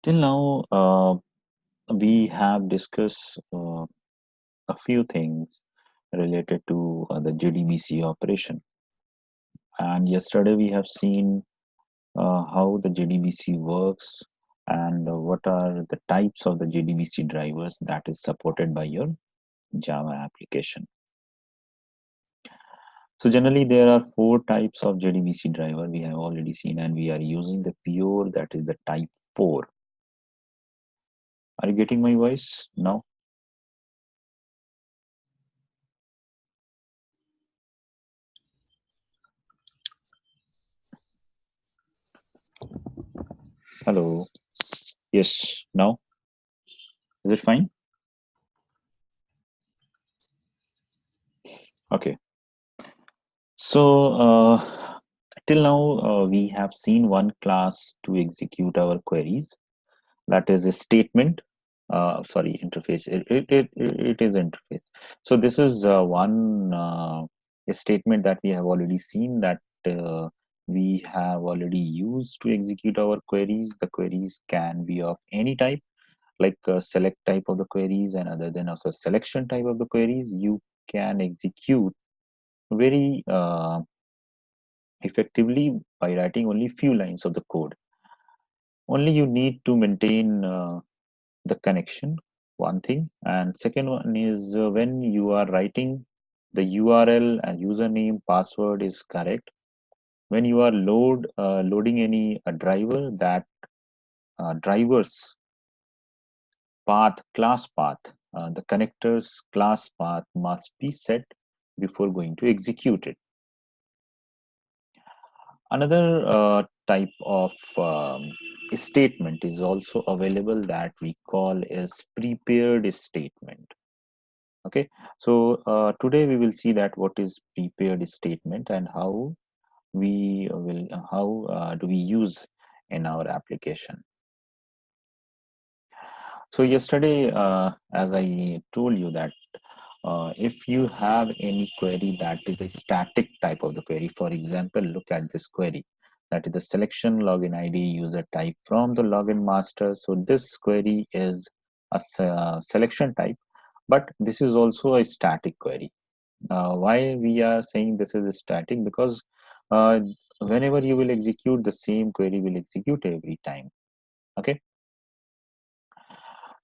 Till now, we have discussed a few things related to the JDBC operation. And yesterday we have seen how the JDBC works and what are the types of the JDBC drivers that is supported by your Java application. So generally there are four types of JDBC driver we have already seen, and we are using the pure, that is the type 4. Are you getting my voice now? Hello. Yes. Now is it fine? Okay. So till now we have seen one class to execute our queries, that is a statement. Sorry, interface. It is interface. So this is one a statement that we have already seen, that we have already used to execute our queries. The queries can be of any type, like select type of the queries, and other than also selection type of the queries. You can execute very effectively by writing only few lines of the code. Only you need to maintain the connection, one thing, and second one is when you are writing, the URL and username password is correct. When you are loading any driver, that driver's path, class path, the connector's class path must be set before going to execute it. Another type of statement is also available, that we call as prepared statement. Okay, so today we will see that what is prepared statement and how we will how do we use in our application. So yesterday, as I told you that if you have any query that is a static type of the query, for example, look at this query, that is the selection login ID user type from the login master. So this query is a selection type, but this is also a static query. Why we are saying this is static? Because uh, whenever you will execute, the same query will execute every time. Okay.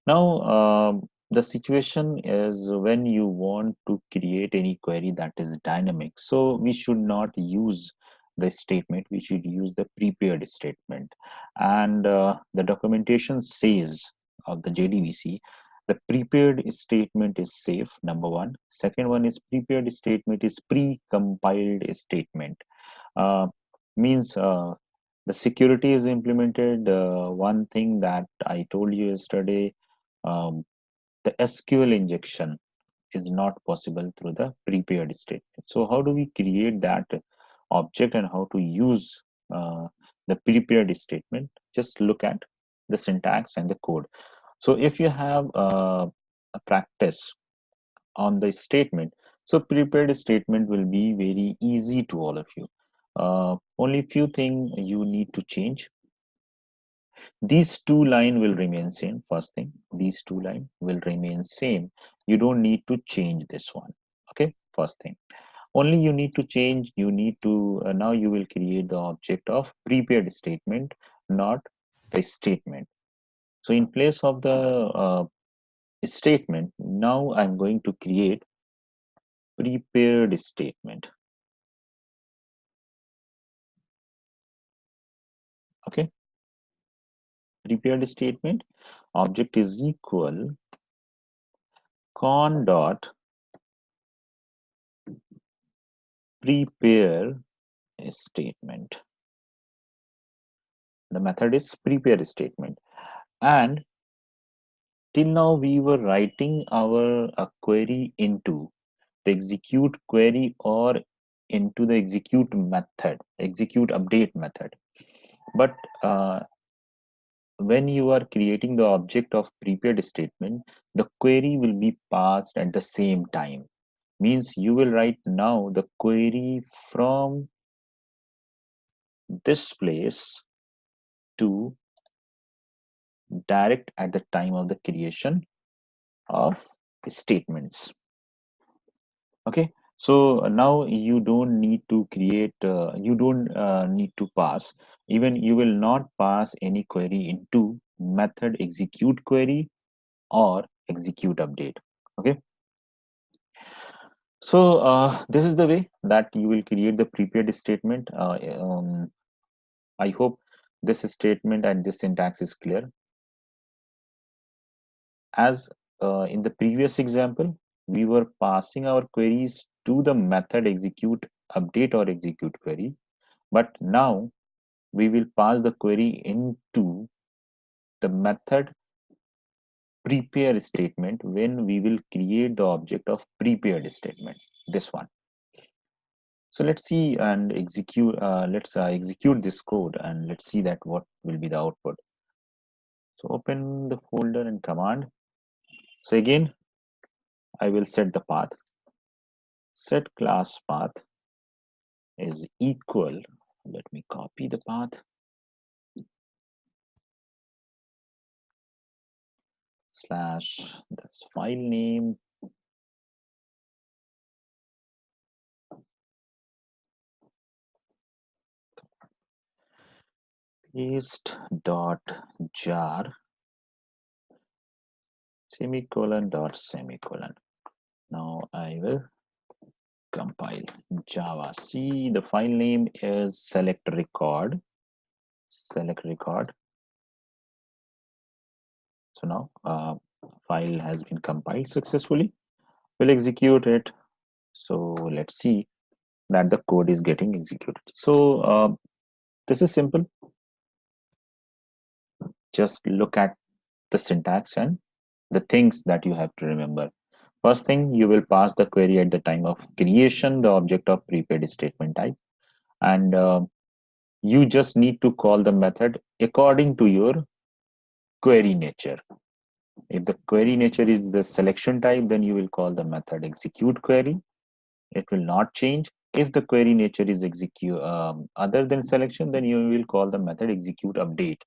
Now, the situation is when you want to create any query that is dynamic. So we should not use the statement, we should use the prepared statement. And the documentation says of the JDBC, the prepared statement is safe, number one. Second one is prepared statement is pre-compiled statement. Means the security is implemented. One thing that I told you yesterday, um, the SQL injection is not possible through the prepared statement. So how do we create that object and how to use the prepared statement? Just look at the syntax and the code. So if you have a practice on the statement, so prepared statement will be very easy to all of you. Only few things you need to change. These two line will remain same. First thing, these two line will remain same. You don't need to change this one. Okay, first thing. Only you need to change, you need to now you will create the object of prepared statement, not the statement. So in place of the statement, now I'm going to create prepared statement. Okay, prepared statement object is equal con dot prepare statement. The method is prepare statement, and till now we were writing our query into the execute query or into the execute method, execute update method. But when you are creating the object of prepared statement, the query will be passed at the same time. Means you will write now the query from this place to direct at the time of the creation of statements. Okay, so now you don't need to create, you don't need to pass, even you will not pass any query into method execute query or execute update. Okay, so this is the way that you will create the prepared statement. I hope this statement and this syntax is clear. As in the previous example, we were passing our queries to the method execute update or execute query, but now we will pass the query into the method prepare statement when we will create the object of prepared statement, this one. So let's see and execute, let's execute this code and let's see that what will be the output. So open the folder and command. So again, I will set the path. Set class path is equal. Let me copy the path. Slash, that's file name. Paste dot jar semicolon dot semicolon. Now I will compile Java. See, the file name is select record. Select record. So now file has been compiled successfully. We'll execute it. So let's see that the code is getting executed. So this is simple. Just look at the syntax and the things that you have to remember. First thing, you will pass the query at the time of creation, the object of prepared statement type, and you just need to call the method according to your query nature. If the query nature is the selection type, then you will call the method execute query. It will not change. If the query nature is execute other than selection, then you will call the method execute update.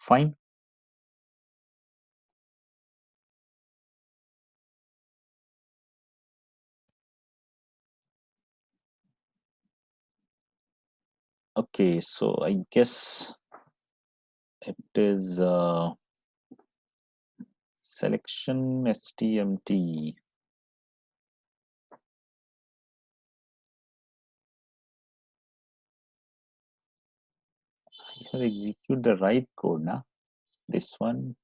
Fine. Okay, so I guess it is selection stmt. I have execute the right code now. This one,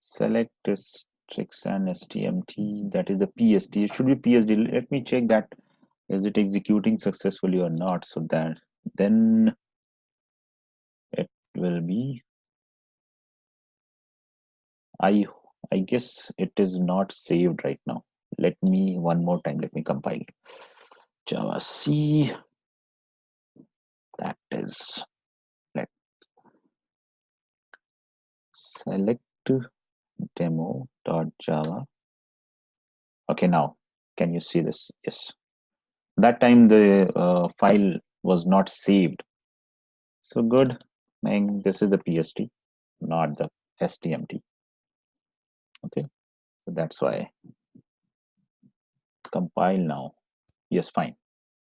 select strict and stmt, that is the pst. It should be psd. Let me check that is it executing successfully or not, so that then it will be, i I guess it is not saved right now. Let me one more time, let me compile Java C, that is, let select demo.java. Okay, now can you see this? Yes, that time the file was not saved. So good, and this is the pst, not the stmt. Okay, so that's why. Compile now. Yes, fine.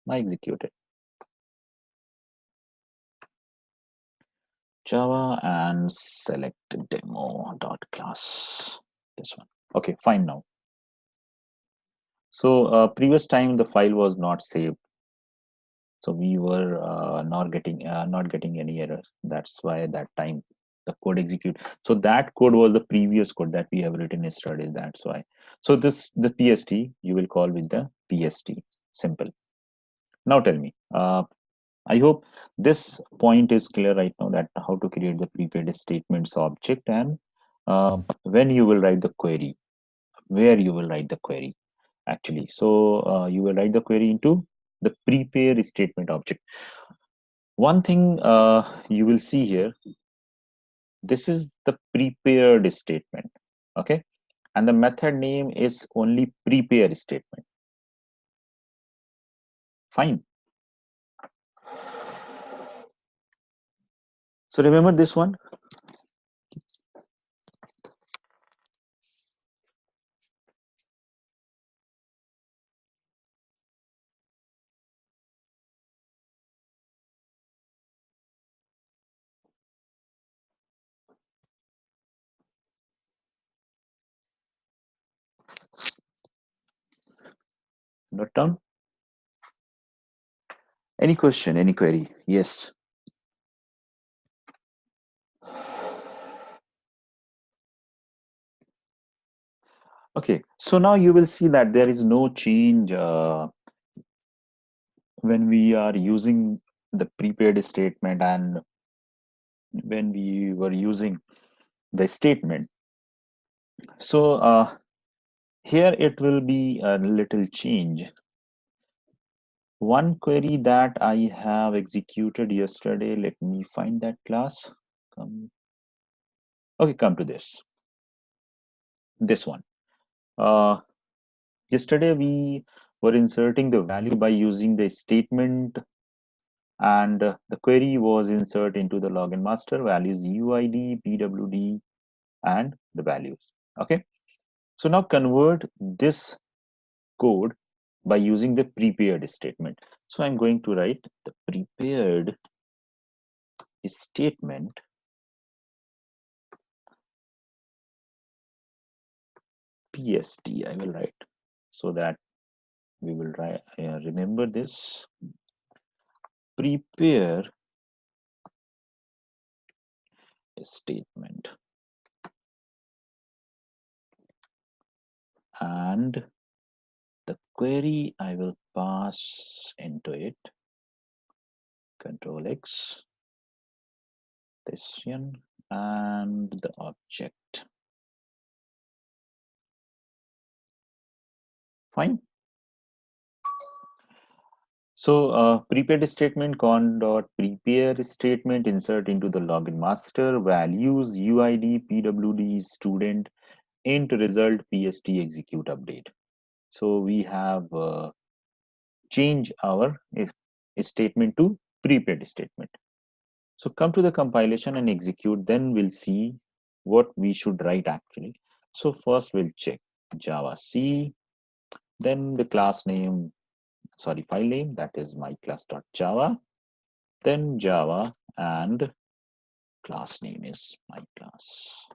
I execute it. Java and select demo.class. This one. Okay, fine now. So previous time the file was not saved, so we were not getting any error. That's why that time the code execute. So that code was the previous code that we have written yesterday. That's why. So this the PST you will call with the PST. Simple. Now tell me. I hope this point is clear right now, that how to create the prepared statements object and when you will write the query, where you will write the query actually. So you will write the query into the prepare statement object. One thing you will see here, this is the prepared statement. Okay, and the method name is only prepare statement. Fine. So remember this one. Note down. Any question, any query? Yes. Okay, so now you will see that there is no change when we are using the prepared statement and when we were using the statement. So here it will be a little change. One query that I have executed yesterday, let me find that class. Okay, come to this one. Yesterday we were inserting the value by using the statement, and the query was insert into the login master values UID, PWD, and the values. Okay, so now convert this code by using the prepared statement. So I'm going to write the prepared statement PST. I will write so that we will write, remember this. Prepare statement, and the query I will pass into it. Control X, this one, and the object. Fine. So prepared statement con dot prepare statement insert into the login master values UID, PWD, student, int result, PST execute update. So we have change our statement to prepared statement. So come to the compilation and execute, then we'll see what we should write actually. So first we'll check Java C, then the class name, sorry, file name, that is my class.java, then Java, and class name is my class.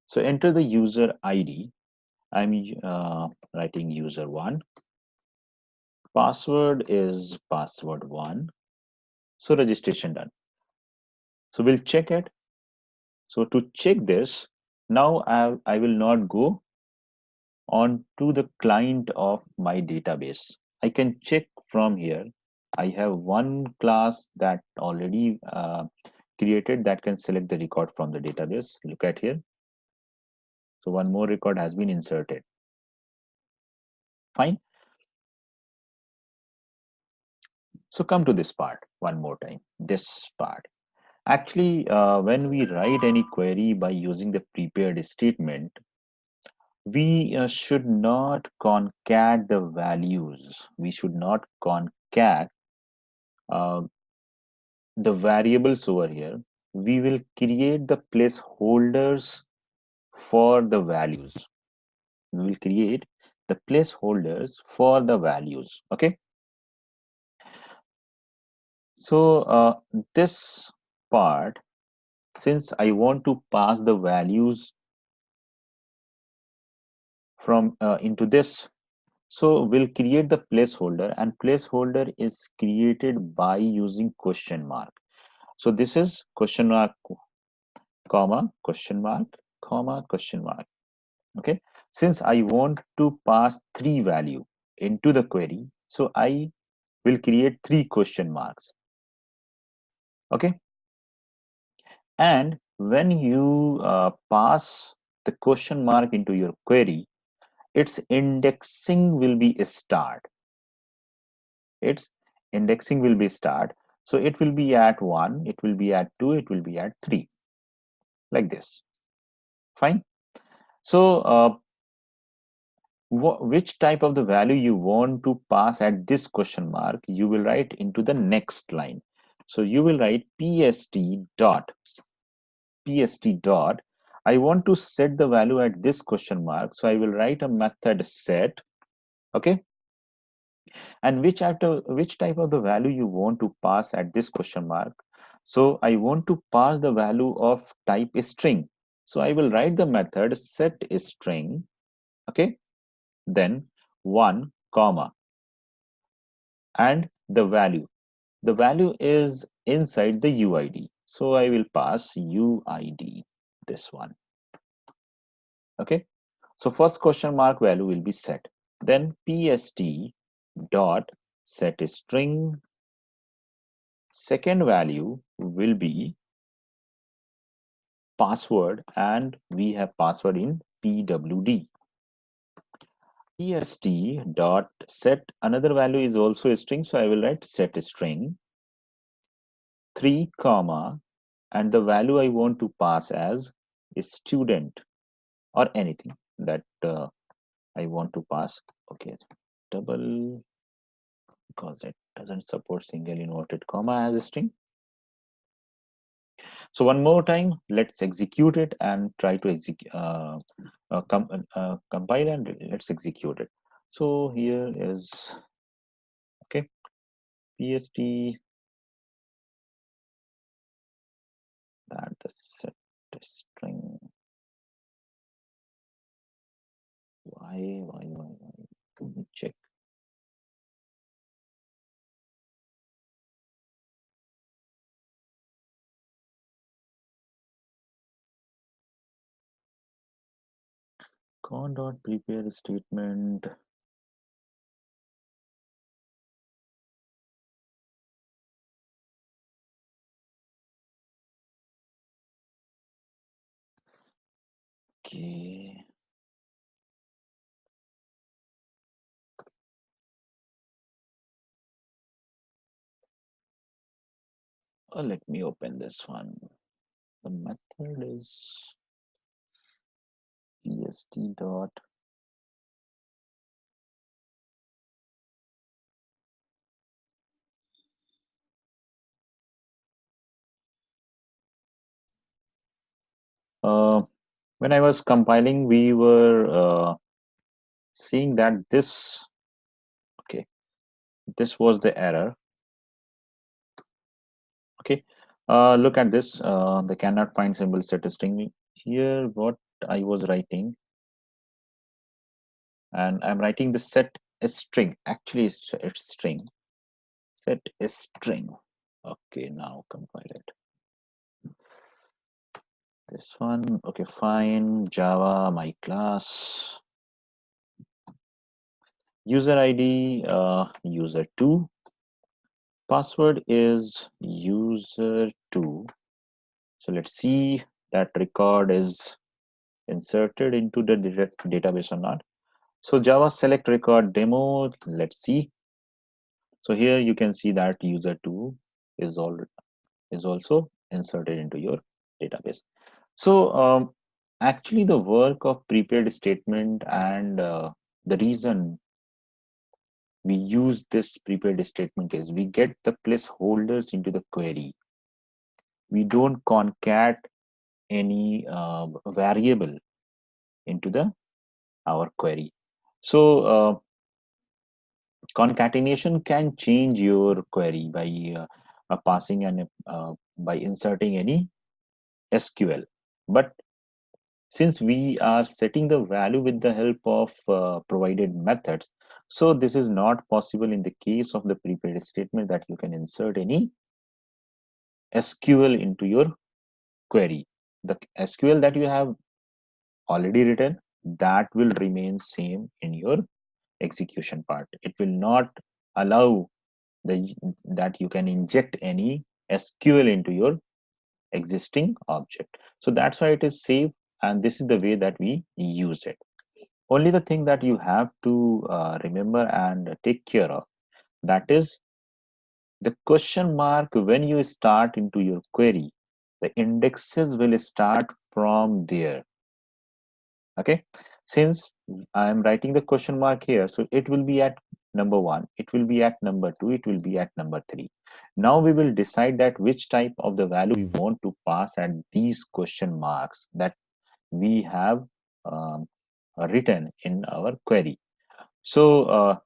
So enter the user ID. I'm writing user1. Password is password1. So registration done. So we'll check it. So to check this, now I will not go on to the client of my database. I can check from here. I have one class that already created that can select the record from the database. Look at here. So one more record has been inserted. Fine. So come to this part one more time. This part. Actually, when we write any query by using the prepared statement, we should not concat the values. We should not concat uh, the variables over here. We will create the placeholders for the values. We will create the placeholders for the values. Okay. So this part, since I want to pass the values from into this, so we'll create the placeholder, and placeholder is created by using question mark. So this is question mark, comma, question mark, comma, question mark. Okay, since I want to pass 3 value into the query, so I will create 3 question marks. Okay, and when you pass the question mark into your query, its indexing will be start. Its indexing will be start. So it will be at 1, it will be at 2, it will be at 3, like this. Fine. So which type of the value you want to pass at this question mark, you will write into the next line. So you will write pst dot. I want to set the value at this question mark. So I will write a method set. Okay. And which type of the value you want to pass at this question mark. So I want to pass the value of type string. So I will write the method set string. Okay. Then 1 comma and the value. The value is inside the UID. So I will pass UID, this one. Okay. So first question mark value will be set. Then PST dot set string. Second value will be password, and we have password in PWD. PST dot set another value is also a string, so I will write set string 3 comma and the value I want to pass as a student or anything that I want to pass. Okay, double, because it doesn't support single inverted comma as a string. So one more time, let's execute it and try to compile and let's execute it. So here is, okay, PST that the set string. Why? Let me check. Con dot prepare statement. Okay. Let me open this one. The method is pst dot when I was compiling, we were seeing that this, okay, this was the error. Okay, look at this. They cannot find symbol set string. Here, what I was writing, and I'm writing the set string. Actually, it's string. Set string. Okay, now compile it. This one. Okay, fine. Java, my class. User ID, user2. Password is user2. So let's see that record is inserted into the database or not. So Java select record demo, let's see. So here you can see that user2 is also inserted into your database. So actually the work of prepared statement and the reason we use this prepared statement is we get the placeholders into the query. We don't concat any variable into the our query. So concatenation can change your query by passing and by inserting any SQL. But since we are setting the value with the help of provided methods, so this is not possible in the case of the prepared statement that you can insert any SQL into your query. The SQL that you have already written, that will remain same in your execution part. It will not allow that you can inject any SQL into your existing object. So that's why it is safe, and this is the way that we use it. Only the thing that you have to remember and take care of, that is the question mark. When you start into your query, the indexes will start from there. Okay, since I am writing the question mark here, so it will be at number 1, it will be at number 2, it will be at number 3. Now we will decide that which type of the value we want to pass at these question marks that we have um, written in our query. So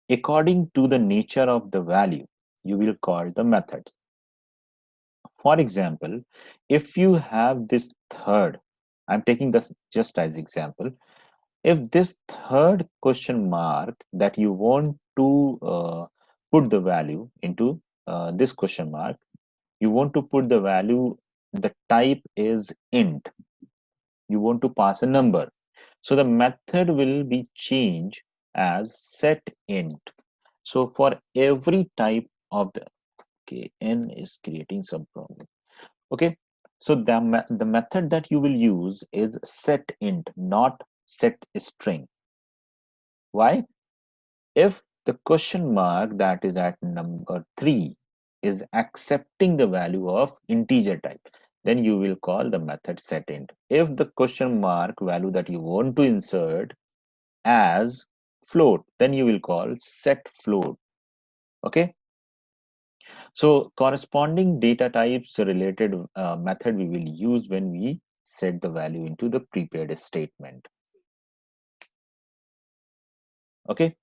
according to the nature of the value, you will call the method. For example, if you have this third, I'm taking this just as example, if this third question mark that you want to put the value into this question mark, you want to put the value, the type is int, you want to pass a number, so the method will be changed as set int. So for every type of the, okay, n is creating some problem. Okay, so the method that you will use is set int, not set string. Why? If the question mark that is at number 3 is accepting the value of integer type, then you will call the method setInt. If the question mark value that you want to insert as float, then you will call setFloat. Okay, so corresponding data types related method we will use when we set the value into the prepared statement. Okay,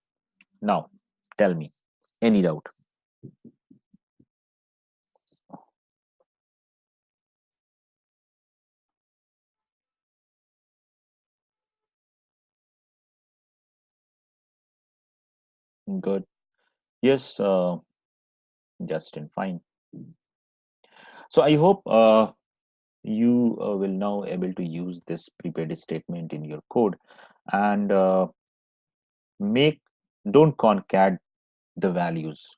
now tell me, any doubt? Good. Yes, Justin, fine. So I hope you will now able to use this prepared statement in your code and make, don't concat the values.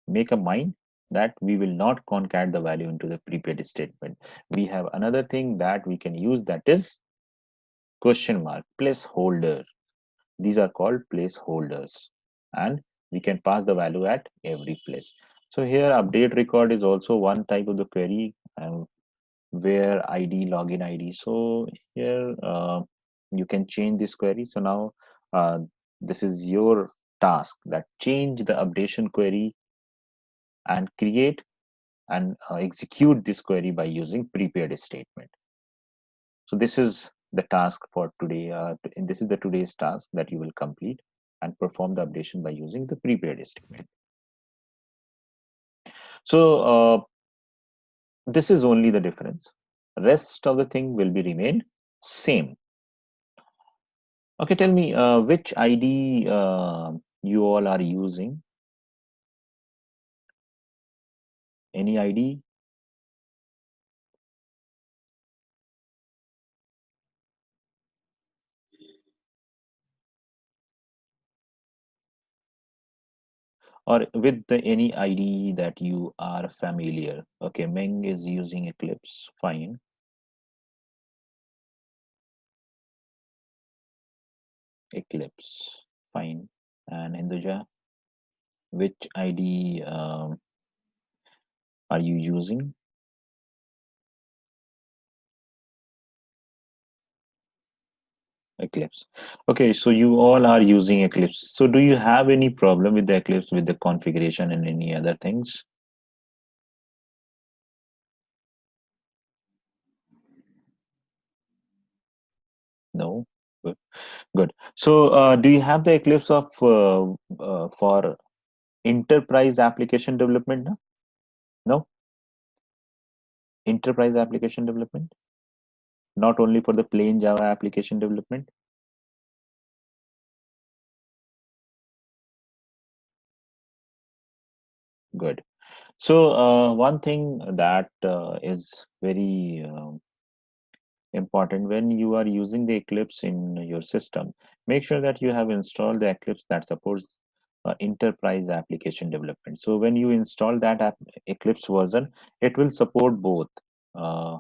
Make a mind that we will not concat the value into the prepared statement. We have another thing that we can use, that is question mark, placeholder. These are called placeholders, and we can pass the value at every place. So here update record is also one type of the query, where id, login id. So here you can change this query. So now this is your task, that change the updation query and create and execute this query by using prepared statement. So this is the task for today, and this is the today's task that you will complete and perform the updation by using the prepared statement. So this is only the difference. Rest of the thing will be remained same. Okay, tell me which ID you all are using. Any ID? Or with the any ID that you are familiar. Okay, Meng is using Eclipse. Fine. Eclipse. Fine. And Hinduja, which ID are you using? Eclipse. Okay, so you all are using Eclipse. So do you have any problem with the Eclipse, with the configuration and any other things? No? Good. Good. So do you have the Eclipse of for enterprise application development now? No? Enterprise application development? Not only for the plain Java application development? Good. So one thing that is very important when you are using the Eclipse in your system, make sure that you have installed the Eclipse that supports enterprise application development. So when you install that Eclipse version, it will support both uh,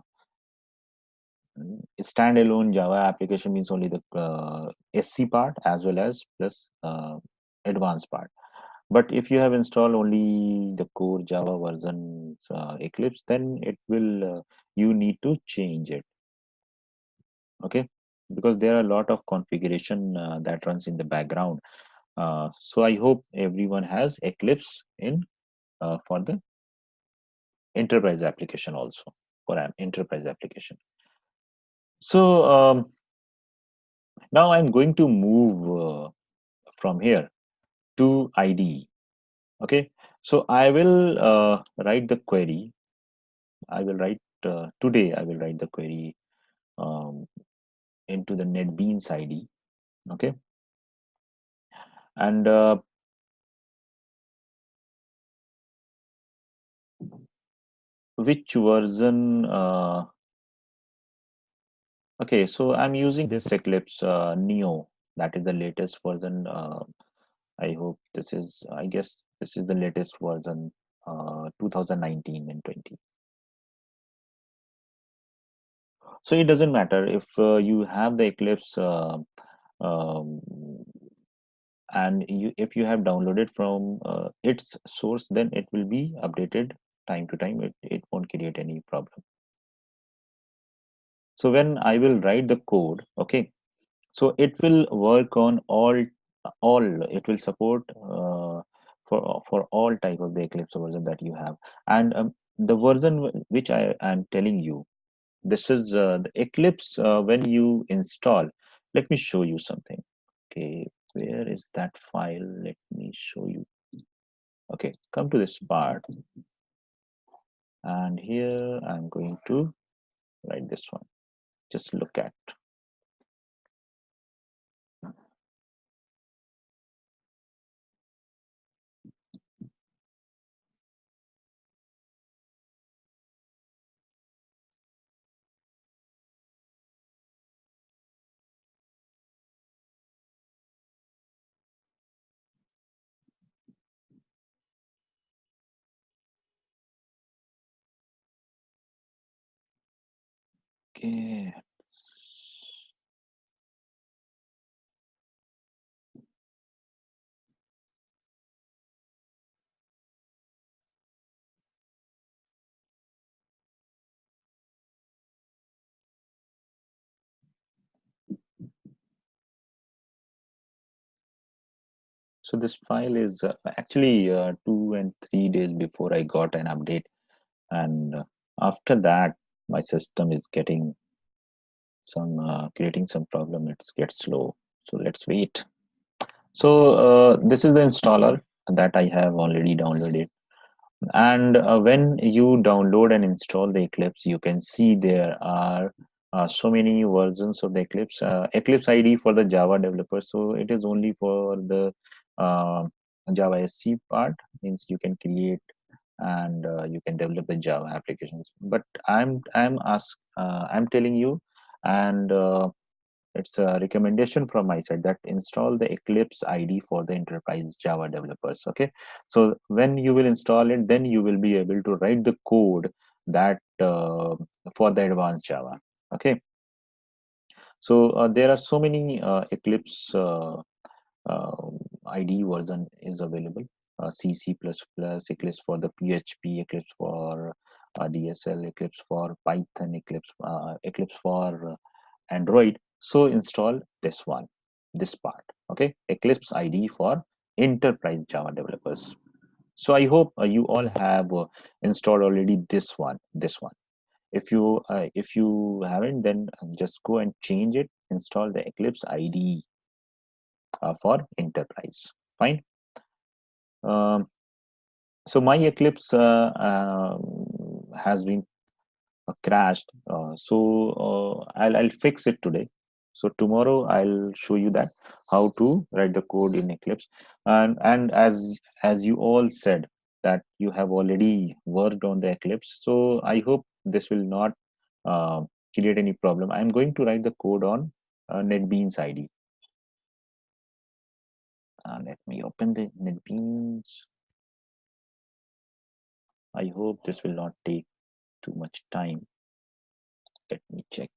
standalone Java application, means only the SC part, as well as plus advanced part. But if you have installed only the core Java version Eclipse, then it will you need to change it. Okay, because there are a lot of configuration that runs in the background So I hope everyone has Eclipse in for the enterprise application also, for an enterprise application. So now I'm going to move from here to IDE. Okay, so I will write the query. I will write today. I will write the query um, into the NetBeans ID. Okay, and which version? Okay, so I'm using this Eclipse Neo. That is the latest version. I hope this is. I guess this is the latest version, 2019 and 20. So it doesn't matter if you have the Eclipse um, and if you have downloaded from its source, then it will be updated time to time. It won't create any problem. So when I will write the code, okay, so it will work on all it will support for all type of the Eclipse version that you have. And the version which I am telling you, this is the Eclipse. When you install, let me show you something. Okay, where is that file? Let me show you. Okay, come to this part, and here I'm going to write this one. Just look at. Okay. So this file is actually 2 and 3 days before I got an update, and after that my system is getting some creating some problem. It gets slow. So let's wait. So this is the installer that I have already downloaded. And when you download and install the Eclipse, you can see there are so many versions of the Eclipse. Eclipse IDE for the Java developers. So it is only for the uh, Java SC part, means you can create and you can develop the Java applications. But I'm telling you, and it's a recommendation from my side that install the Eclipse IDE for the enterprise Java developers. Okay, so when you will install it, then you will be able to write the code that for the advanced Java. Okay, so there are so many Eclipse uh, IDE version is available. C, C++, Eclipse for the PHP, Eclipse for DSL, Eclipse for Python, Eclipse for Android. So install this one, this part. Okay, Eclipse IDE for enterprise Java developers. So I hope you all have installed already this one. If you haven't, then just go and change it. Install the Eclipse IDE for enterprise. Fine. Um, so my Eclipse has been crashed. I'll fix it today. So tomorrow I'll show you that how to write the code in Eclipse. And as you all said that you have already worked on the Eclipse, so I hope this will not uh, create any problem. I'm going to write the code on NetBeans ID. Let me open the NetBeans. I hope this will not take too much time. Let me check.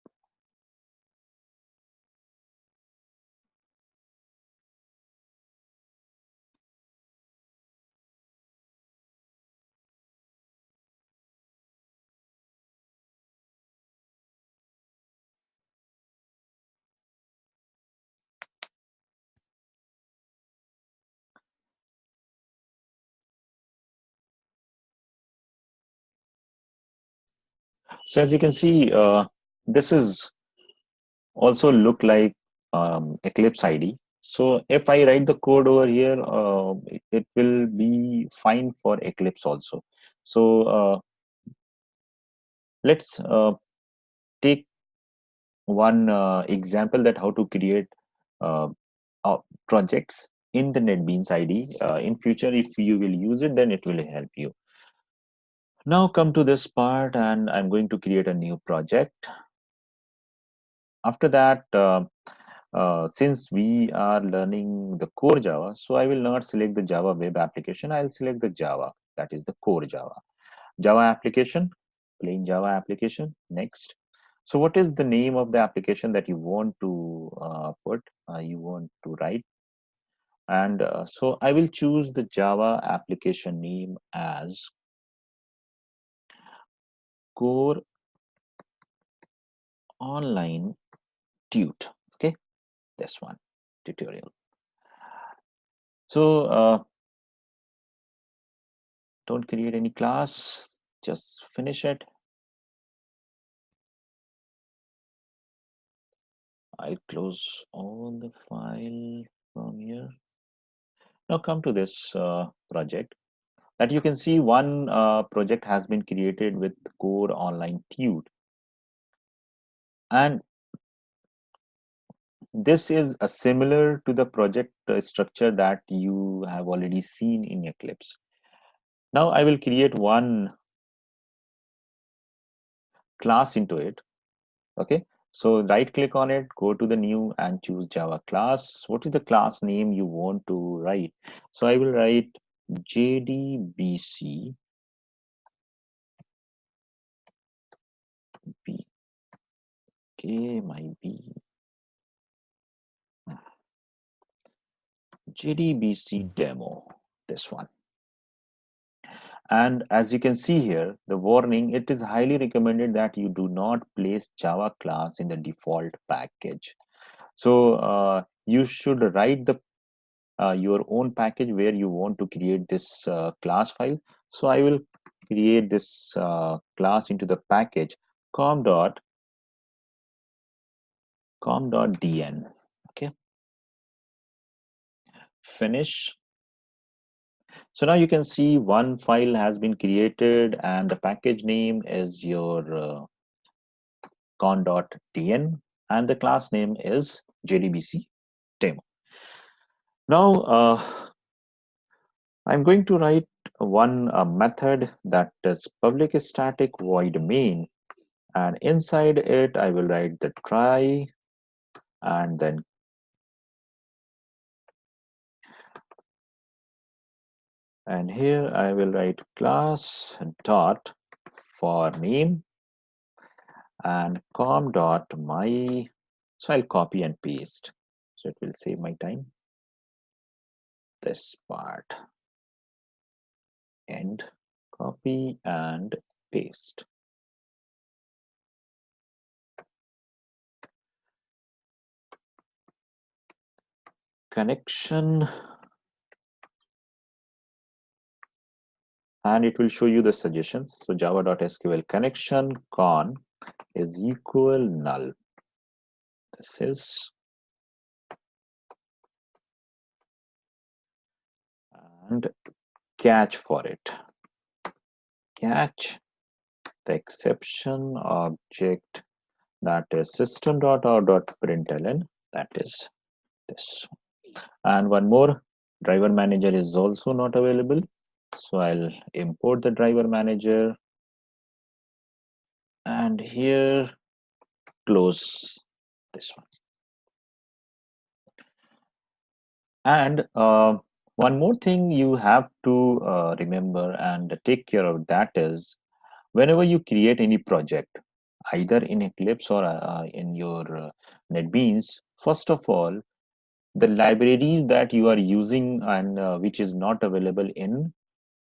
So as you can see, this is also look like Eclipse IDE. So if I write the code over here, it will be fine for Eclipse also. So let's take one example that how to create uh, projects in the NetBeans IDE. In future, if you will use it, then it will help you. Now come to this part, and I'm going to create a new project. After that, since we are learning the core Java, so I will not select the Java web application. I'll select the Java, that is the core Java. Java application, plain Java application. Next. So what is the name of the application that you want to you want to write? And so I will choose the Java application name as core online tut. Okay, this one, tutorial. So don't create any class, just finish it. I close all the file from here. Now come to this project. That you can see one project has been created with core online tut, and this is a similar to the project structure that you have already seen in Eclipse. Now I will create one class into it. Okay, so right click on it, go to the new and choose Java class. What is the class name you want to write? So I will write JDBC BK JDBC demo, this one. And as you can see here, the warning, it is highly recommended that you do not place Java class in the default package. So you should write the your own package where you want to create this class file. So I will create this class into the package com.dn. Okay, finish. So now you can see one file has been created and the package name is your con.dn and the class name is JDBC demo. Now I'm going to write one method that is public static void main, and inside it I will write the try, and then and here I will write class dot for name and com dot my. So I'll copy and paste, so it will save my time. This part, and copy and paste. Connection, and it will show you the suggestions. So java.sql connection con is equal null. This is, and catch for it. Catch the exception object, that is system.out.println, that is this. And one more, driver manager is also not available. So I'll import the driver manager, and here close this one. And one more thing you have to remember and take care of, that is whenever you create any project, either in Eclipse or in your NetBeans, first of all, the libraries that you are using and which is not available in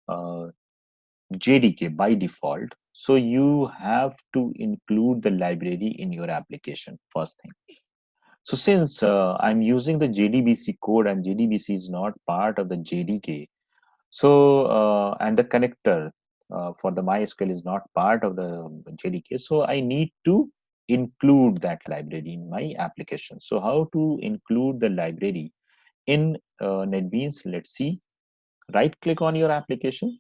uh, JDK by default. So you have to include the library in your application, first thing. So since I'm using the JDBC code and JDBC is not part of the JDK, so and the connector, for the MySQL is not part of the JDK. So I need to include that library in my application. So how to include the library in NetBeans? Let's see. Right click on your application,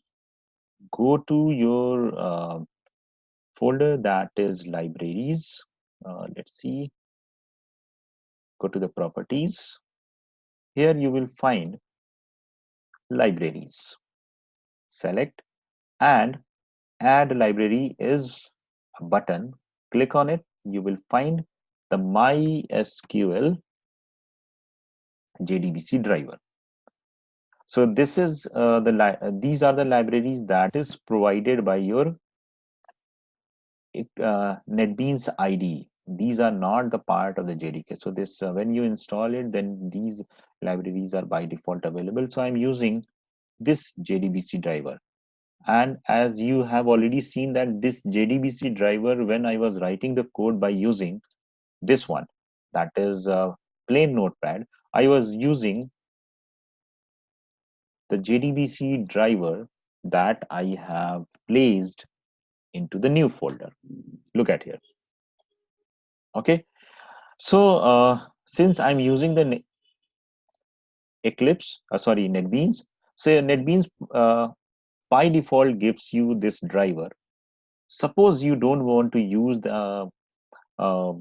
go to your folder that is libraries. Let's see, go to the properties. Here you will find libraries. Select and add library is a button. Click on it. You will find the MySQL JDBC driver. So this is these are the libraries that is provided by your NetBeans IDE. These are not the part of the JDK. So this when you install it, then these libraries are by default available. So I'm using this JDBC driver. And as you have already seen that this JDBC driver, when I was writing the code by using this one, that is plain notepad, I was using the JDBC driver that I have placed into the new folder. Look at here. Okay. So since I'm using the Eclipse, NetBeans, so NetBeans by default gives you this driver. Suppose you don't want to use the uh,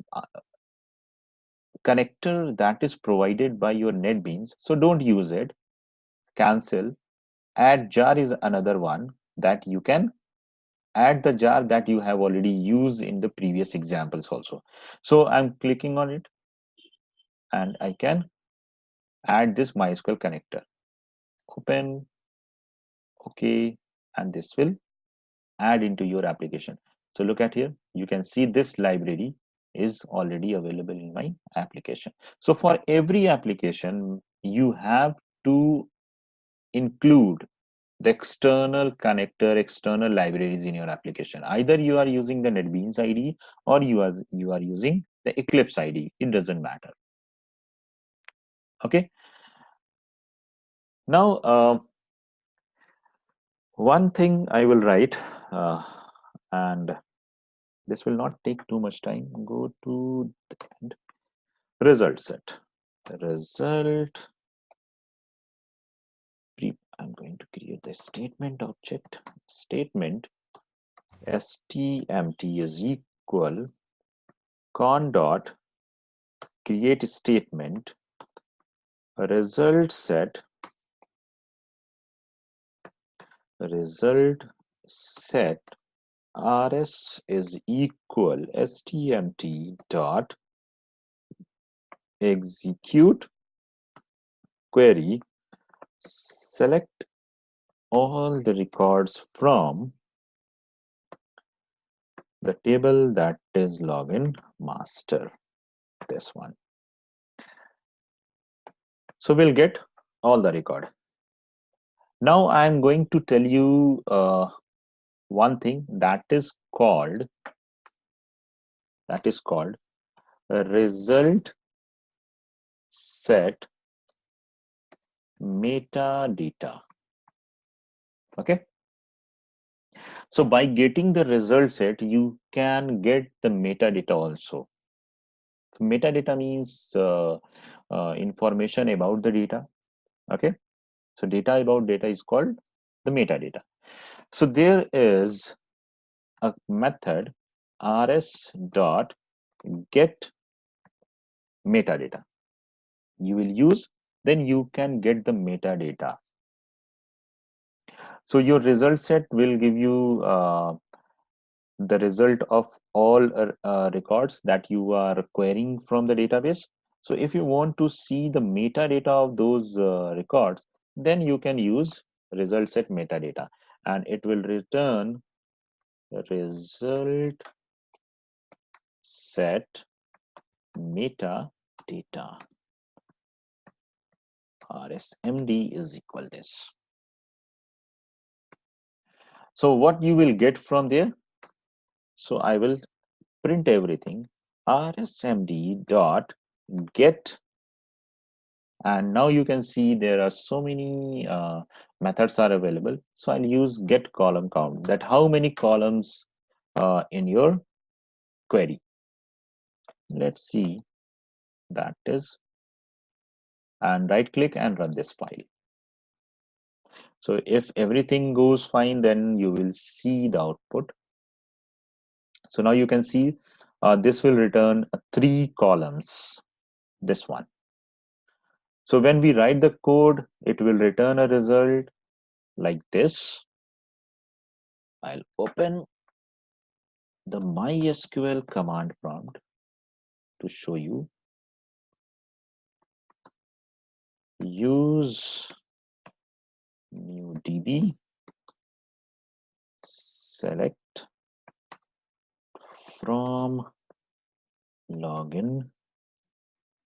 connector that is provided by your NetBeans, so don't use it. Cancel. Add jar is another one that you can add the jar that you have already used in the previous examples also. So I'm clicking on it and I can add this MySQL connector. Open. Okay, and this will add into your application. So look at here, you can see this library is already available in my application. So for every application, you have to include the external connector, external libraries in your application. Either you are using the NetBeans IDE or you are using the Eclipse IDE. It doesn't matter. Okay. Now, one thing I will write, and this will not take too much time. Go to the result set. Result. I'm going to create the statement object. Statement stmt is equal con dot create statement result set rs is equal stmt dot execute query, select all the records from the table that is login master, this one. So we'll get all the record. Now I'm going to tell you one thing that is called result set metadata. Okay. So by getting the result set, you can get the metadata also. So metadata means information about the data. Okay. So data about data is called the metadata. So there is a method rs dot get metadata. You will use, then you can get the metadata. So your result set will give you the result of all records that you are querying from the database. So if you want to see the metadata of those records, then you can use result set metadata, and it will return result set metadata. RSMD is equal this. So what you will get from there? So I will print everything. RSMD dot get And now you can see there are so many methods are available. So I'll use get column count, that how many columns in your query. Let's see, that is, and right click and run this file. So if everything goes fine, then you will see the output. So now you can see this will return 3 columns, this one. So when we write the code, it will return a result like this. I'll open the MySQL command prompt to show you. Use new DB, select from login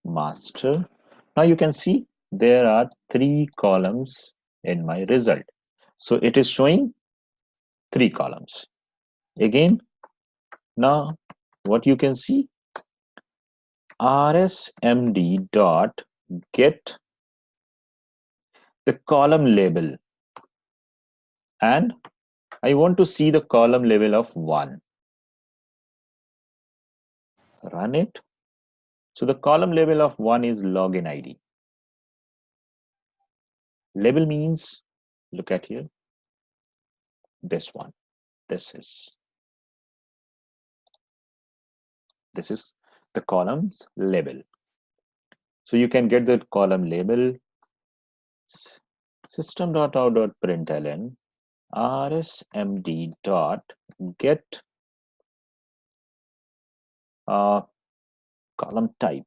master. Now you can see there are 3 columns in my result. So it is showing 3 columns. Again, now what you can see, rsmd dot get the column label, and I want to see the column label of 1. Run it. So the column label of 1 is login ID. Label means, look at here, this one. This is the column's label. So you can get the column label system.out.println rsmd dot get column type.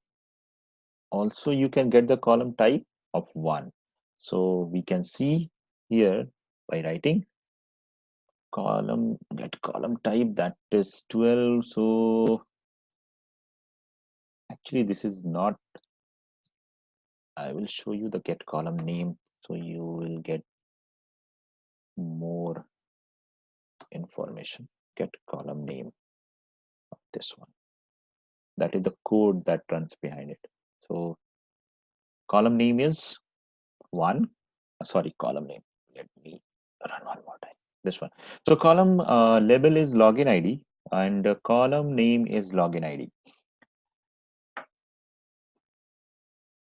Also you can get the column type of 1. So we can see here by writing column get column type, that is 12. So actually this is not, I will show you the get column name so you will get more information. Get column name of this one, that is the code that runs behind it. So column name is 1, sorry, column name, let me run one more time, this one. So column label is login ID and column name is login ID.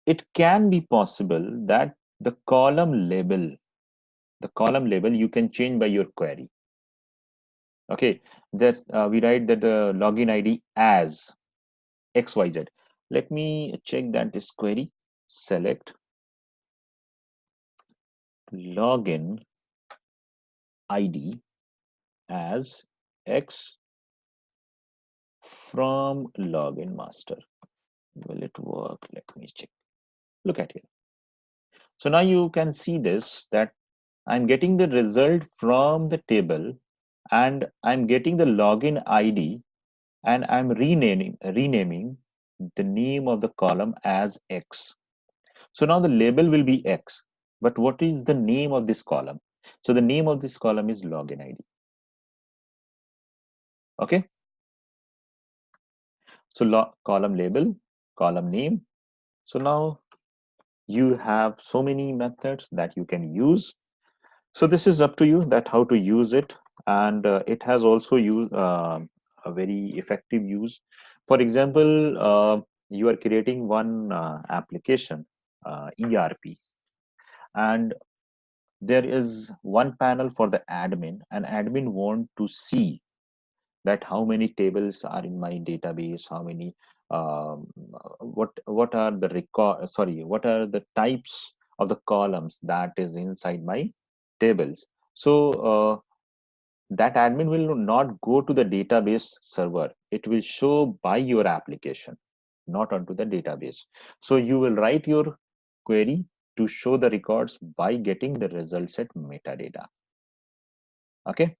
It can be possible that the column label you can change by your query. Okay, that we write that the login ID as XYZ. Let me check that this query, select login ID as X from login master. Will it work? Let me check. Look at here. So now you can see this, that I'm getting the result from the table and I'm getting the login ID and I'm renaming the name of the column as X. So now the label will be X, but what is the name of this column? So the name of this column is login ID. Okay. So column label, column name. So now you have so many methods that you can use. So this is up to you that how to use it, and it has also used a very effective use. For example, you are creating one application, ERP, and there is one panel for the admin, and admin want to see that how many tables are in my database, how many what are the record, sorry, what are the types of the columns that is inside my tables. So that admin will not go to the database server, it will show by your application, not onto the database. So you will write your query to show the records by getting the results at metadata. Okay,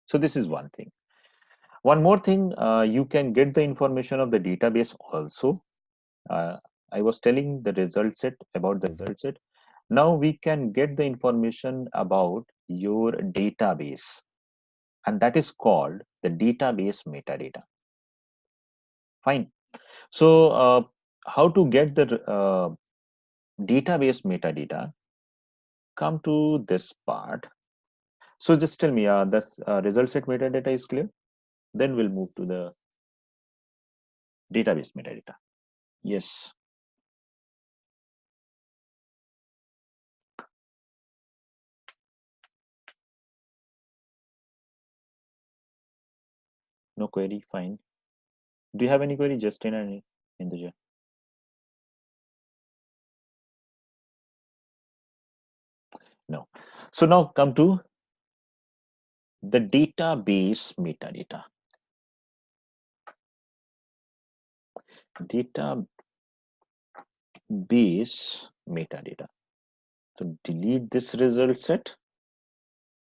so this is one thing. One more thing, you can get the information of the database also. I was telling the result set about the result set. Now we can get the information about your database, and that is called the database metadata. Fine. So how to get the database metadata, come to this part. So just tell me, this result set metadata is clear? Then we'll move to the database metadata. Yes. No query, fine. Do you have any query, Justin and Hinduja? No. So now come to the database metadata. Database metadata. So delete this result set,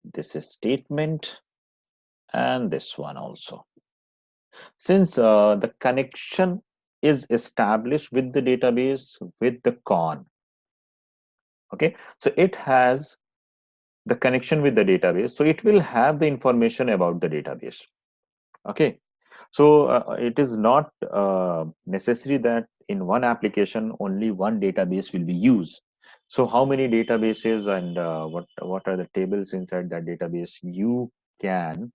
this is statement, and this one also. Since the connection is established with the database with the con, okay, so it has the connection with the database, so it will have the information about the database. Okay, so it is not necessary that in one application only one database will be used. So how many databases and what are the tables inside that database, you can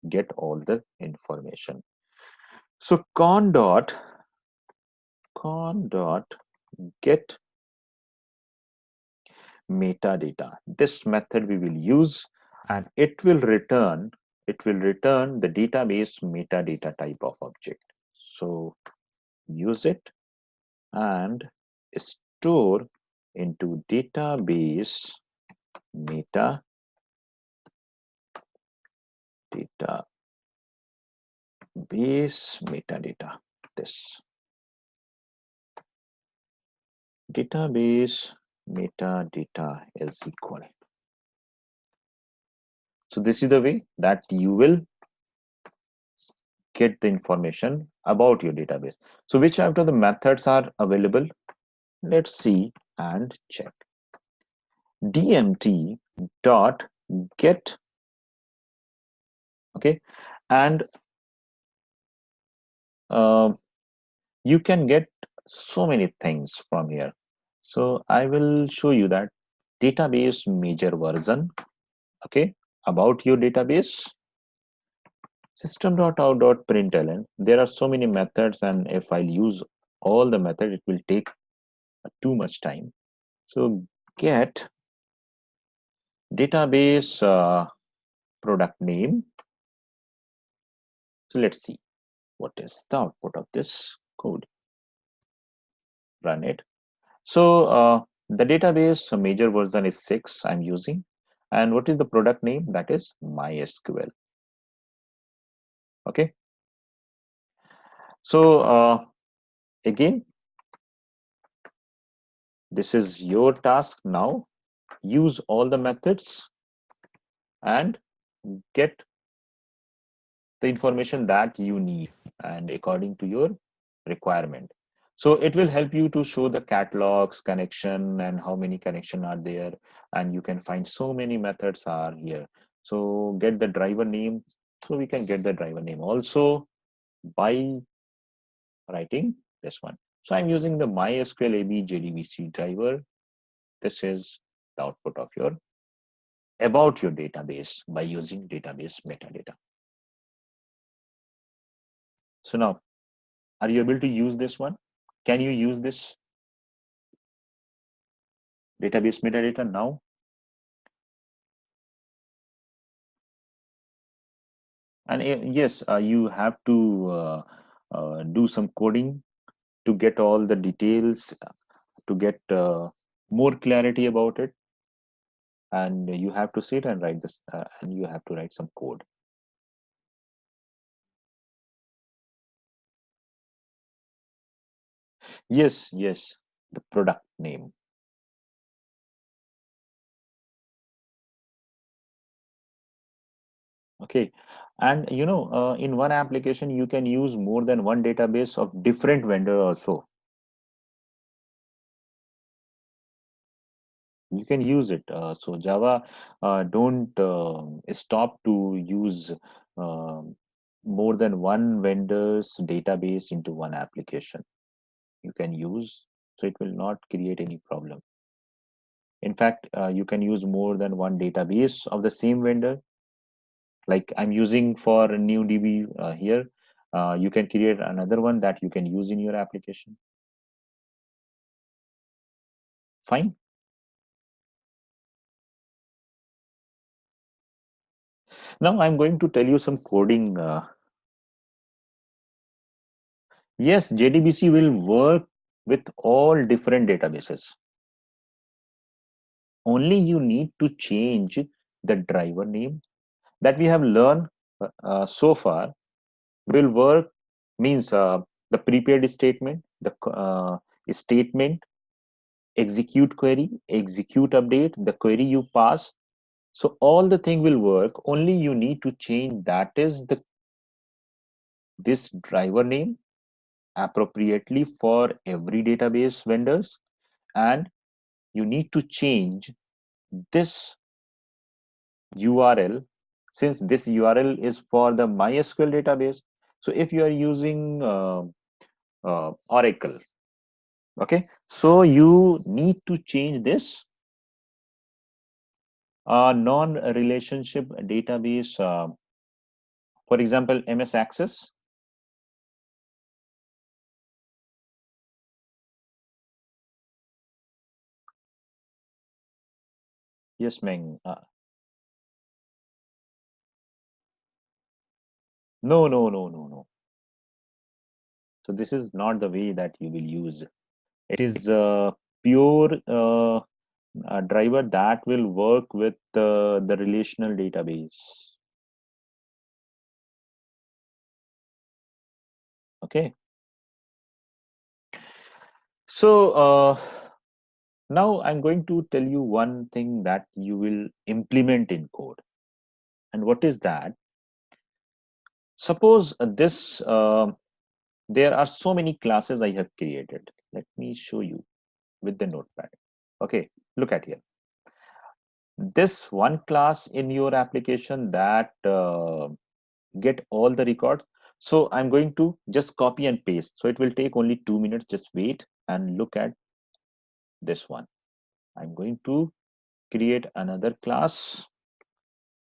get all the information. So con dot get metadata, this method we will use, and it will return the database metadata type of object. So use it and store into database metadata, this database metadata is equal. So this is the way that you will get the information about your database. So which of the methods are available? Let's see and check. DMT dot get, okay, and you can get so many things from here. So I will show you that database major version, okay, about your database, system.out.println. There are so many methods, and if I'll use all the methods, it will take too much time. So get database product name. So let's see what is the output of this code. Run it. So the database major version is 6 I'm using. And what is the product name? That is MySQL. Okay. So again, this is your task now. Use all the methods and get the information that you need and according to your requirement. So it will help you to show the catalogs, connection, and how many connection are there, and you can find so many methods are here. So get the driver name. So we can get the driver name also by writing this one. So I'm using the MySQL AB JDBC driver. This is the output of your about your database by using database metadata. So now, are you able to use this one? Can you use this database metadata now? And yes, you have to do some coding to get all the details, to get more clarity about it. And you have to sit and write this, and you have to write some code. Yes, yes, the product name. Okay, and in one application you can use more than one database of different vendor also. You can use it. So Java don't stop to use more than one vendor's database into one application. You can use. So it will not create any problem. In fact, you can use more than one database of the same vendor. Like I'm using for NewDB here. You can create another one that you can use in your application. Fine. Now I'm going to tell you some coding. Yes, JDBC will work with all different databases. Only you need to change the driver name that we have learned so far will work means the prepared statement, the statement, execute query, execute update, the query you pass. So all the thing will work. Only you need to change that is this driver name appropriately for every database vendors, and you need to change this URL, since this URL is for the MySQL database. So if you are using Oracle, okay, so you need to change this non-relationship database, for example, MS Access. Yes, Meng. No, no, no, no, no. So this is not the way that you will use. It is a pure driver that will work with the relational database. Okay. So now I'm going to tell you one thing that you will implement in code. And what is that? Suppose this there are so many classes I have created. Let me show you with the notepad. Okay, look at here. This one class in your application that get all the records. So I'm going to just copy and paste. So it will take only 2 minutes. Just wait and look at this one. I'm going to create another class.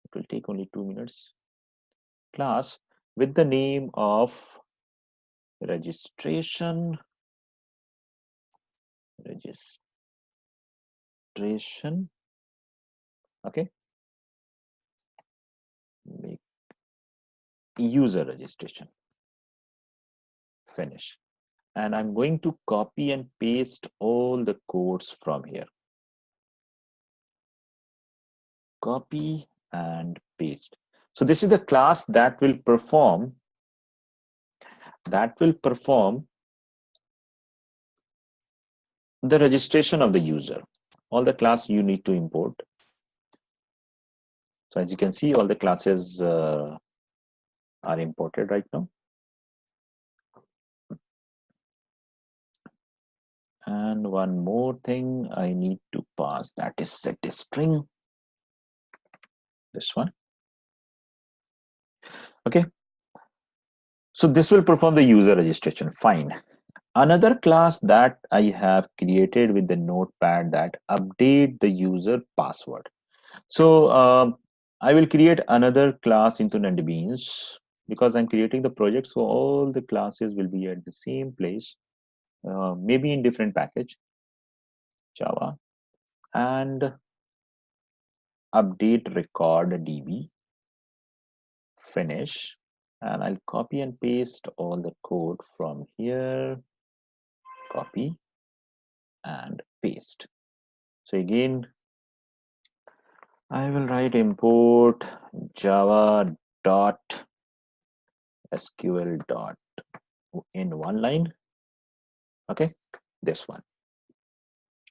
It will take only 2 minutes. Class with the name of registration. Registration. Okay. Make user registration. Finish. And I'm going to copy and paste all the codes from here. Copy and paste. So this is the class that will perform the registration of the user. All the class you need to import. So as you can see, all the classes are imported right now. And one more thing I need to pass, that is set string. This one. Okay. So this will perform the user registration. Fine. Another class that I have created with the notepad that update the user password. So I will create another class into NetBeans because I'm creating the project. So all the classes will be at the same place, maybe in different package, Java, and update record DB, finish. And I'll copy and paste all the code from here, copy and paste. So again, I will write import java dot sql dot in one line. Okay, this one.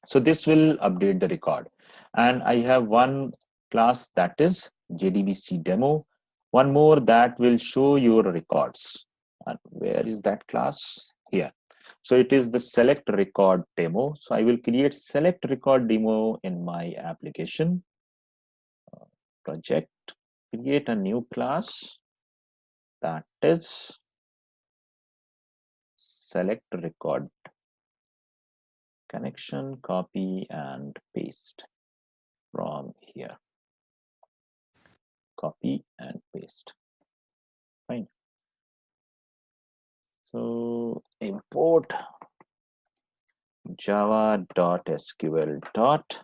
So this will update the record. And I have one class that is JDBC demo. One more that will show your records. And where is that class? Here. So it is the select record demo. So I will create select record demo in my application project. Create a new class that is select record connection, copy and paste from here. Copy and paste. Fine. So import java.sql dot.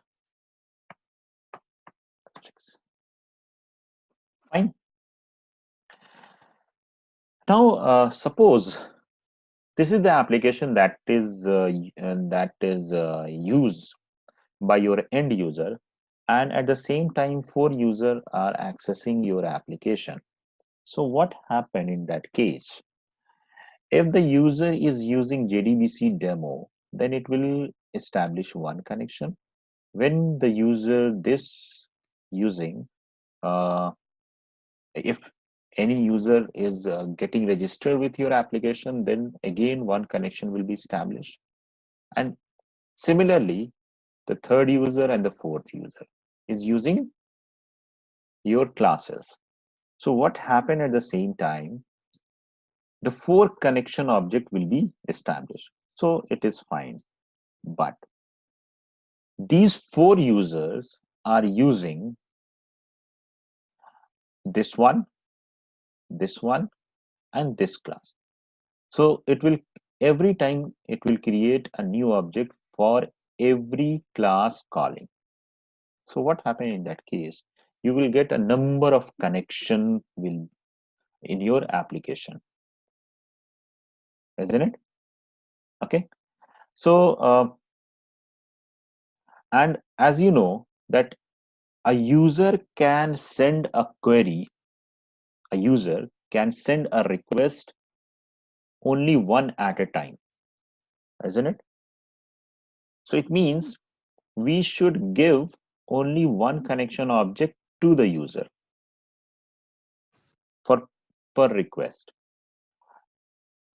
Fine. Now suppose this is the application that is used by your end user, and at the same time 4 users are accessing your application. So what happened in that case? If the user is using JDBC demo, then it will establish one connection. When the user this using, if any user is getting registered with your application, then again one connection will be established. And similarly, the third user and the fourth user is using your classes. So what happened at the same time? The 4 connection object will be established. So it is fine. But these 4 users are using this one, and this class. So it will every time it will create a new object for every class calling. So what happened in that case? You will get a number of connection will in your application, isn't it? Okay. So and as you know that a user can send a query, a user can send a request only one at a time, isn't it? So it means we should give only one connection object to the user for per request.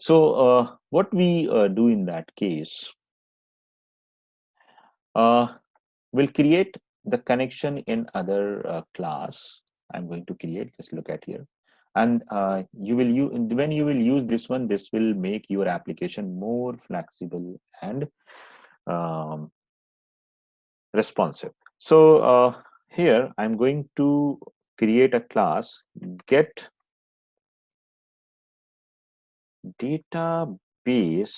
So what we do in that case, we'll create the connection in other class. I'm going to create, just look at here. And you will use, when you will use this one, this will make your application more flexible and responsive. So here I'm going to create a class get database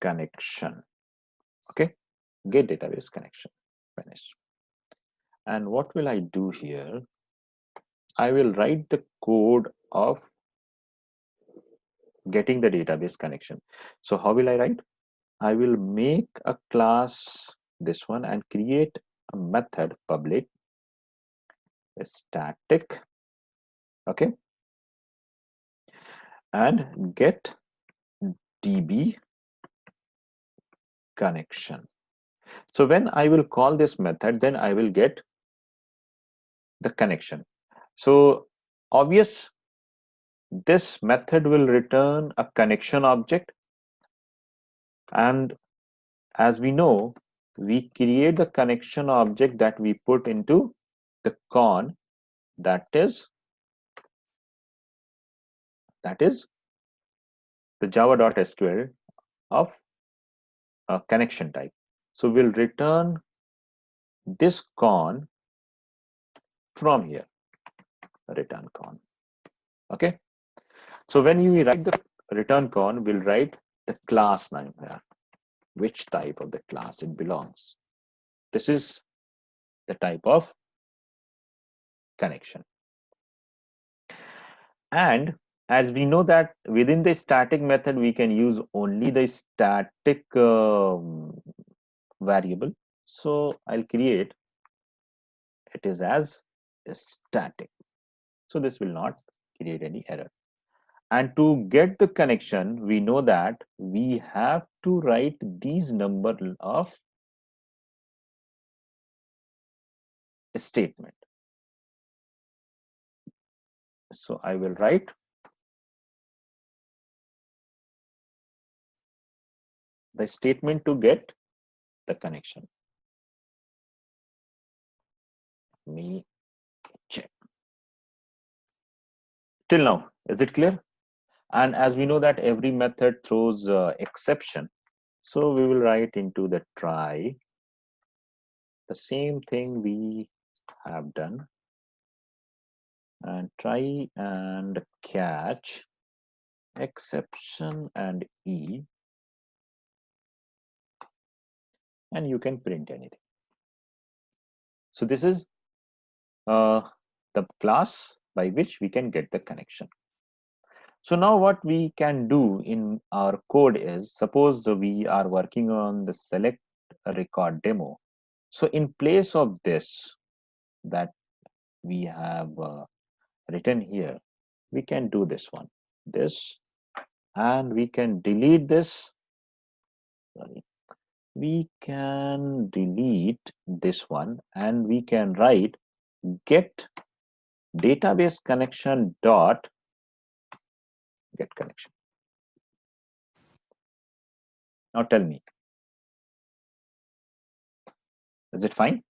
connection. Okay, get database connection. Finish. And what will I do here? I will write the code of getting the database connection. So how will I write? I will make a class, this one, and create a method public static, okay, and get db connection. So when I will call this method, then I will get the connection. So obvious, this method will return a connection object, and as we know, we create the connection object that we put into the con, that is the java.sql of a connection type. So we'll return this con from here, return con. Okay. So when you write the return con, we'll write the class name here, which type of the class it belongs. This is the type of connection. And as we know that within the static method, we can use only the static variable. So I'll create it is as static. So this will not create any error. And to get the connection, we know that we have to write these number of statement. So I will write the statement to get the connection. Me check. Till now, is it clear? And as we know that every method throws exception. So we will write into the try the same thing we have done, and try and catch exception and E, and you can print anything. So this is the class by which we can get the connection. So now what we can do in our code is, suppose we are working on the select record demo. So in place of this that we have written here, we can do this one, this, and we can delete this. Sorry, we can delete this one, and we can write get database connection dot get connection. Now tell me, is it fine?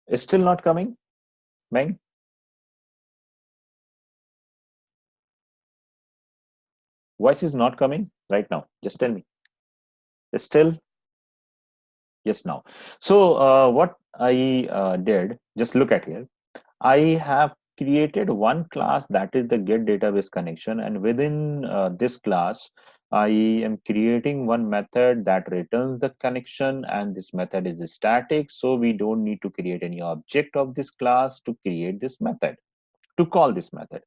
It's still not coming, Meng? Voice is not coming right now. Just tell me. It's still yes now. So what I did, just look at here. I have created one class that is the get database connection, and within this class, I am creating one method that returns the connection, and this method is static. So we don't need to create any object of this class to create this method, to call this method.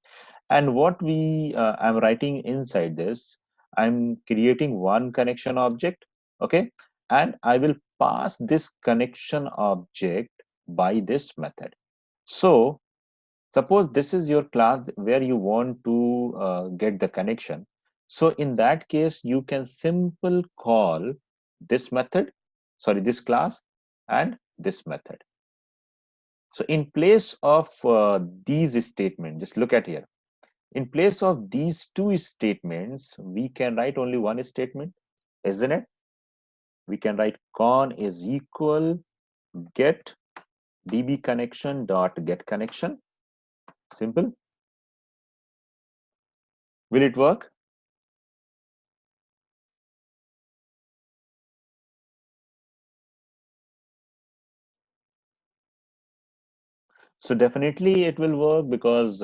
And what we I'm writing inside this, I'm creating one connection object, okay, and I will pass this connection object by this method. So suppose this is your class where you want to get the connection. So in that case, you can simple call this method, sorry, this class and this method. So in place of these statements, just look at here. In place of these two statements, we can write only one statement, isn't it? We can write con is equal get db connection dot get connection. Simple. Will it work? So definitely it will work, because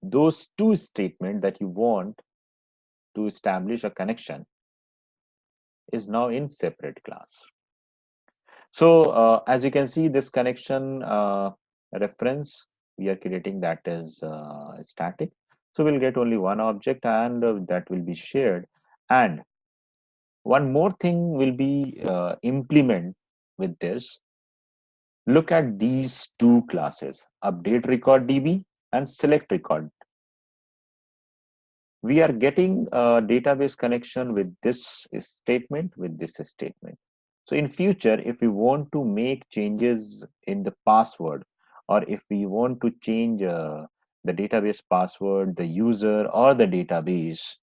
those two statements that you want to establish a connection is now in separate class. So as you can see, this connection reference we are creating, that is static. So we'll get only one object, and that will be shared. And one more thing will be implement with this. Look at these two classes, update record DB and select record. We are getting a database connection with this statement, with this statement. So in future, if we want to make changes in the password, or if we want to change the database password, the user, or the database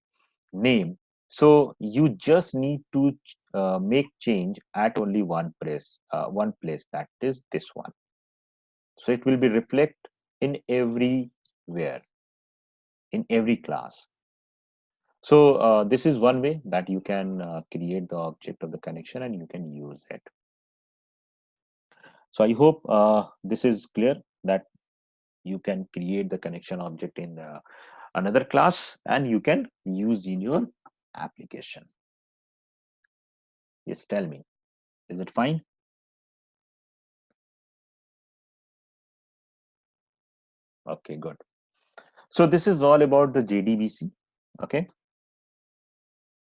name, so you just need to make change at only one place, that is this one. So it will be reflect in everywhere, in every class. So this is one way that you can create the object of the connection, and you can use it. So I hope this is clear, that you can create the connection object in another class, and you can use in your application. Yes, tell me, is it fine? Okay, good. So this is all about the JDBC. Okay.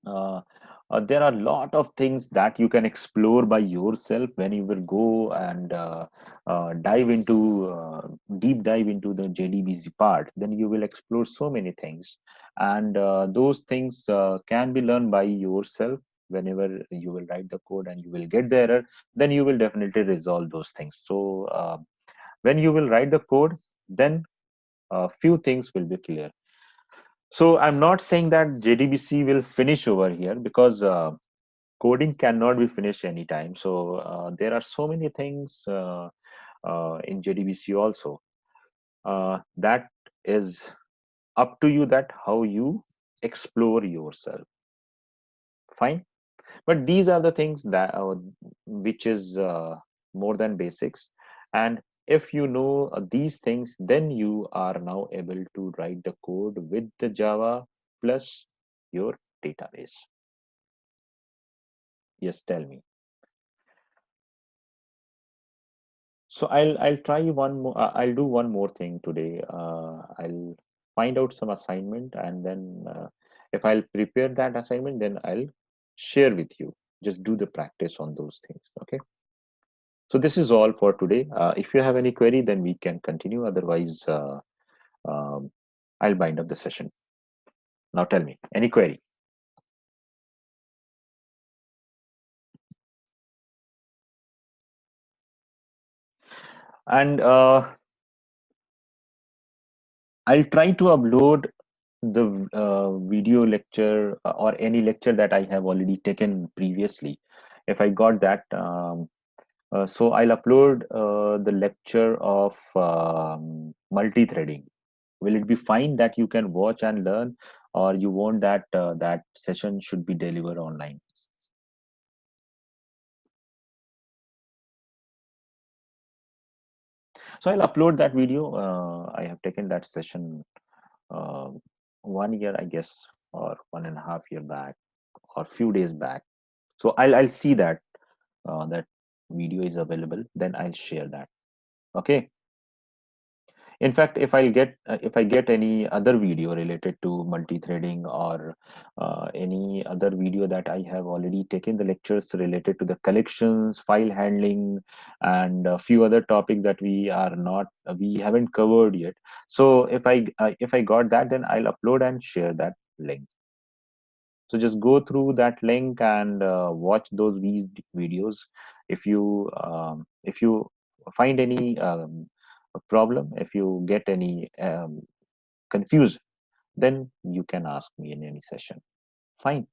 uh, there are a lot of things that you can explore by yourself when you will go and dive into deep dive into the JDBC part. Then you will explore so many things, and those things can be learned by yourself. Whenever you will write the code and you will get the error, then you will definitely resolve those things. So when you will write the code, then a few things will be clear. So I'm not saying that JDBC will finish over here, because coding cannot be finished anytime. So there are so many things in JDBC also. That is up to you, that how you explore yourself. Fine. But these are the things that which is more than basics. And if you know these things, then you are now able to write the code with the Java plus your database. Yes, tell me. So I'll try one more. I'll do one more thing today. I'll find out some assignment, and then if I'll prepare that assignment, then I'll share with you. Just do the practice on those things. Okay. So this is all for today. If you have any query, then we can continue. Otherwise, um, I'll bind up the session. Now tell me, any query? And I'll try to upload the video lecture or any lecture that I have already taken previously. If I got that, so I'll upload the lecture of multi-threading. Will it be fine that you can watch and learn, or you want that that session should be delivered online? So I'll upload that video. I have taken that session uh, 1 year, I guess, or 1.5 year back, or few days back. So I'll see that that video is available. Then I'll share that. Okay. In fact, if I get any other video related to multi-threading, or any other video that I have already taken the lectures related to the collections, file handling, and a few other topics that we haven't covered yet. So if I got that, then I'll upload and share that link. So just go through that link and watch those videos. If you find any problem, if you get any confused, then you can ask me in any session. Fine.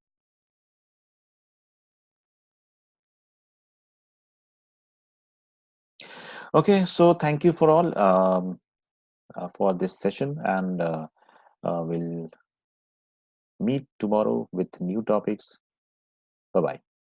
Okay, so thank you for all for this session, and we'll meet tomorrow with new topics. Bye bye.